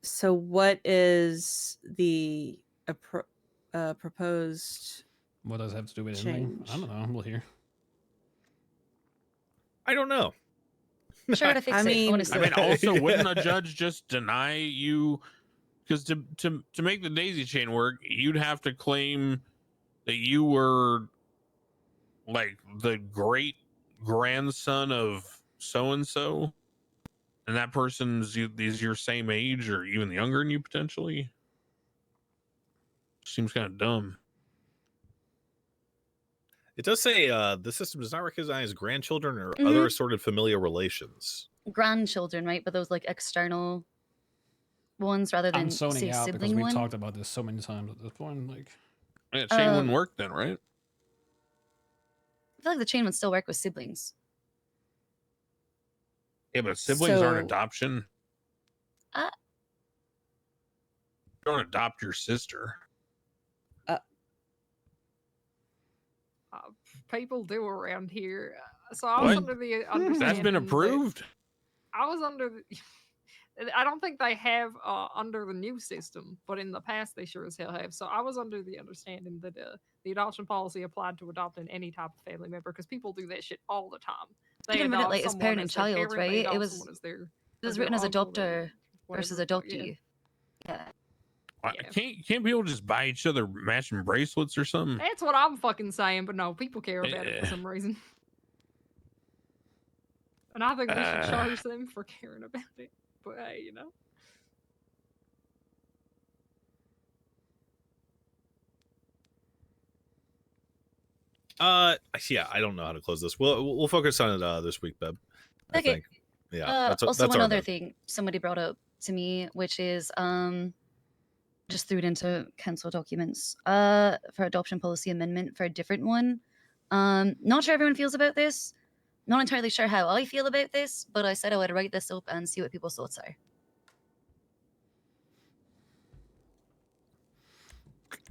So what is the proposed? What does it have to do with anything? I Change. don't know. We'll hear. I don't know. Sure to fix I it. mean- Honestly. I mean, also, wouldn't a judge just deny you? Because to make the daisy chain work, you'd have to claim that you were like the great grandson of so and so, and that person's is your same age or even younger than you potentially. Seems kind of dumb. It does say the system does not recognize grandchildren or Mhm. other assorted familial relations. Grandchildren, right? But those like external ones rather than I'm say zoning out because sibling we've one. talked about this so many times at this point. Like, Yeah, chain Um, wouldn't work then, right? I feel like the chain would still work with siblings. Yeah, but siblings aren't So- adoption. Uh, You don't adopt your sister. People do around here. So I was What? under the understanding That's been that- approved. I was under the. I don't think they have under the new system, but in the past they sure as hell have. So I was under the understanding that the adoption policy applied to adopting any type of family member because people do that shit all the time. You can read it adopt like as someone parent and as their child, parent, they right? It adopt was someone as their- It was their written as uncle, their adopter versus whatever, but yeah. adoptee. Yeah. Why- Yeah. Can't people just buy each other matching bracelets or something? That's what I'm fucking saying, but no, people care about it for Yeah. some reason. And I think we should Uh. charge them for caring about it. But hey, you know. Yeah, I don't know how to close this. We'll focus on it this week, Beb. I Okay. think. Yeah. Also, that's one our other bad. thing somebody brought up to me, which is just threw it into council documents for adoption policy amendment for a different one. Not sure everyone feels about this. Not entirely sure how I feel about this, but I said I would write this up and see what people's thoughts are.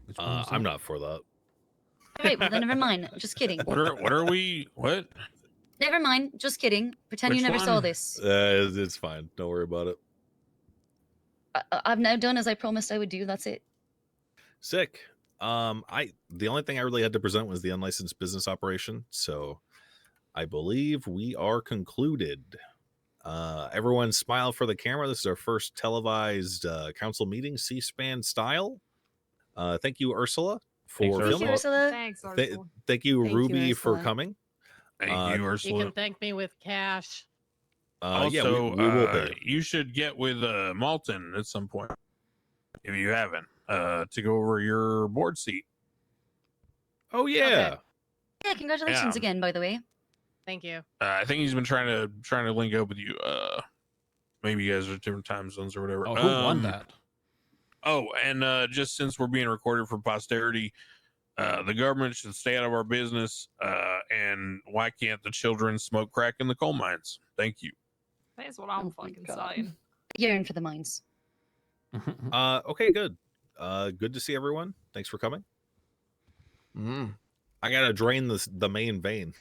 which one was I'm that? not for that. All right, well then never mind. Just kidding. What are we? What? Never mind. Just kidding. Pretend you Which never saw one? this. It's fine. Don't worry about it. I've now done as I promised I would do. That's it. Sick. The only thing I really had to present was the unlicensed business operation. So I believe we are concluded. Everyone smile for the camera. This is our first televised council meeting, C-SPAN style. Thank you, Ursula, Thanks, for Ursula. Thank you, filming. Ursula. Thanks, Th- Ursula. Thank you, Thank you, Ruby, for Ursula. coming. Thank you, You Ursula. can thank me with cash. Also, Yeah, we will pay. you should get with Malton at some point if you haven't to go over your board seat. Oh yeah. Yeah, congratulations Yeah. again, by the way. Thank you. I think he's been trying to link up with you. Maybe you guys are different time zones or whatever. Oh, who won that? Oh, and just since we're being recorded for posterity, the government should stay out of our business. And why can't the children smoke crack in the coal mines? Thank you. That's what I'm Oh my fucking God. saying. You're in for the mines. Okay, good. Good to see everyone. Thanks for coming. I gotta drain the main vein.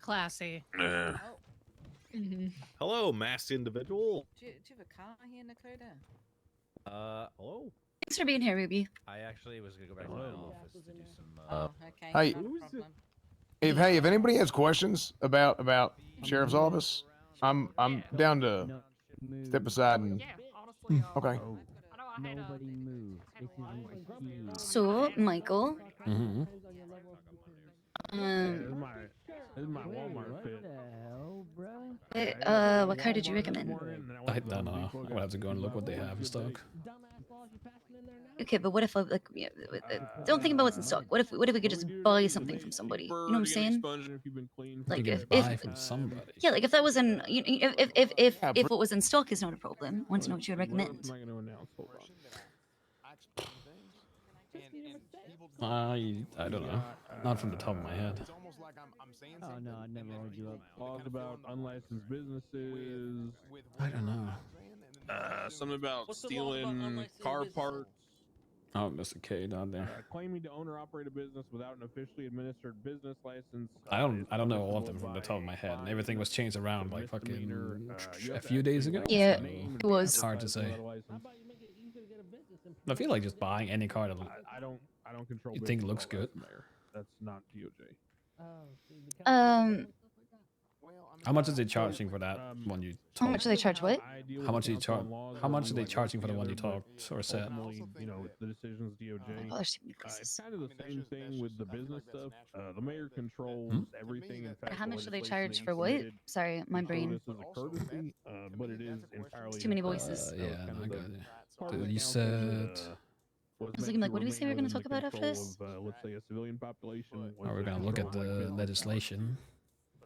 Classy. Uh, Oh, Hello, masked individual. do you have a car here, Nakoda? Hello. Thanks for being here, Ruby. I actually was gonna go back to my office to do some. Oh, okay. Hey. Not a problem. If anybody has questions about sheriff's office, I'm down to step aside and Yeah, honestly. okay. I know I had a. So, Michael, Mm-hmm. This is my Walmart fit. what car did you recommend? I don't know. I would have to go and look what they have in stock. Okay, but what if don't think about what's in stock. What if we could just buy something from somebody? You know what I'm saying? Like You if can buy from somebody. yeah, like if that was in if what was in stock is not a problem, I want to know what you would recommend. I don't know. Not from the top of my head. Oh no, I never heard you up. Laws about unlicensed businesses. I don't know. Something about stealing car parts. Oh, Mr. K down there. Claiming to own or operate a business without an officially administered business license. I don't know all of them from the top of my head, and everything was changed around like fucking a few days ago. Yeah, so it was. It's hard to say. I feel like just buying any car that I don't control. you think looks good. That's not DOJ. How much is they charging for that one you How talked? much do they charge? What? How much are you charge? How much are they charging for the one you talked or said? You know, the decisions DOJ. Oh, there's too many It's places. kind of the same thing with the business stuff. The mayor controls everything. In fact, How much do they charge for what? Sorry, my brain. This is a courtesy, but it is entirely. Too many voices. Yeah, no, I got it. Dude, you said. I was looking like, what did we say we were going to talk about after this? Let's say a civilian population. Oh, we're gonna look at the legislation.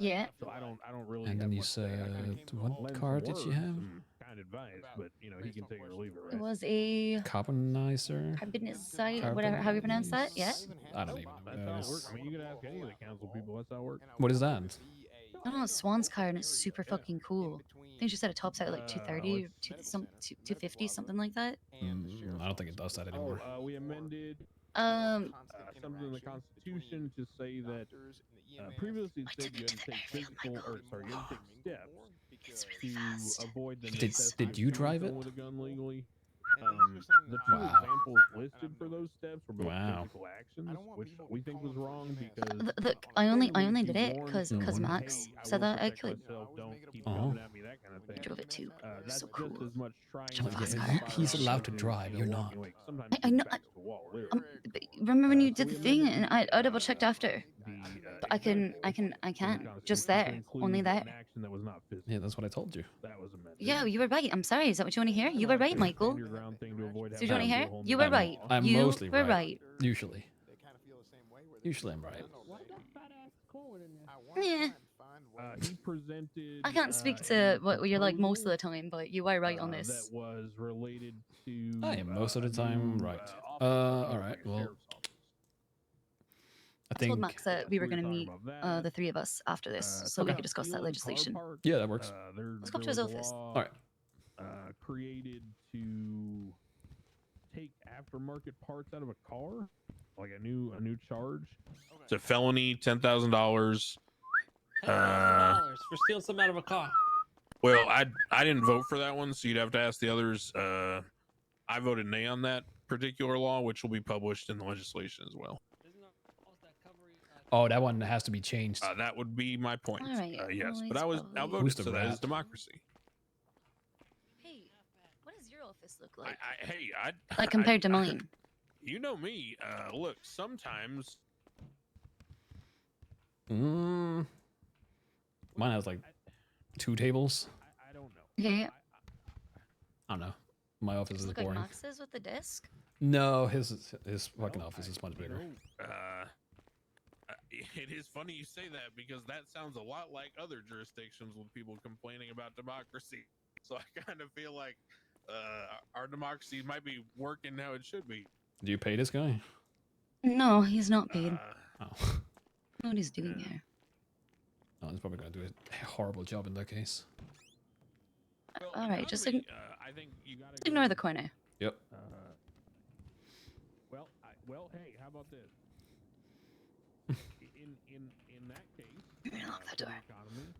Yeah. So I don't really. And then you said, what car did you have? Kind advice, but you know he can take it or leave it. Right? It was a Carbonizer. carbonizide, whatever, how you pronounce that? Yeah. I don't even That's know. how it works. I mean, you could ask any of the council people. That's how it works. What is that? I don't know, Swan's car, and it's super fucking cool. I think she said it tops out at like 230 or 250, something like that. I don't think it does that anymore. We amended something in the Constitution to say that previously it said you had to take physical, or sorry, you had to take steps to avoid the Did you drive it? with a gun legally. The two examples listed for those steps were both physical actions, which we think was wrong because. Look, I only did it because Max said that I could. I drove it too. So cool. He's allowed to drive. You're not. I know. Remember when you did the thing and I double checked after. But I can. Just there. Only there. Yeah, that's what I told you. Yeah, you were right. I'm sorry. Is that what you want to hear? You were right, Michael. So do you want to hear? You were right. I'm You mostly were right. right. Usually. Usually I'm right. Yeah. He presented. I can't speak to what you're like most of the time, but you are right on this. That was related to. I am most of the time right. All right. Well, I I told think. Max that we were going to meet the three of us after this, so we could discuss that legislation. Yeah, that works. Let's come to his office. All right. Created to take aftermarket parts out of a car, like a new charge. It's a felony, $10,000. $10,000 for stealing something out of a car. Well, I didn't vote for that one, so you'd have to ask the others. I voted nay on that particular law, which will be published in the legislation as well. Oh, that one has to be changed. That would be my point. All right, Yes, well, but I was probably- outvoted, Who's the so that is rat? democracy. Hey, what does your office look like? Hey, Like compared to mine? You know me. Look, sometimes. Mine has like 2 tables. I don't know. Okay. I don't know. My office Does is it look like boring. Max's with the desk? No, his fucking office is much bigger. It is funny you say that because that sounds a lot like other jurisdictions with people complaining about democracy. So I kind of feel like our democracy might be working how it should be. Do you pay this guy? No, he's not paid. Oh. I know what he's doing here. Oh, he's probably gonna do a horrible job in that case. All right, just I think you gotta ignore the corner. Yep. Well, hey, how about this? in that case, Lock that door. economy,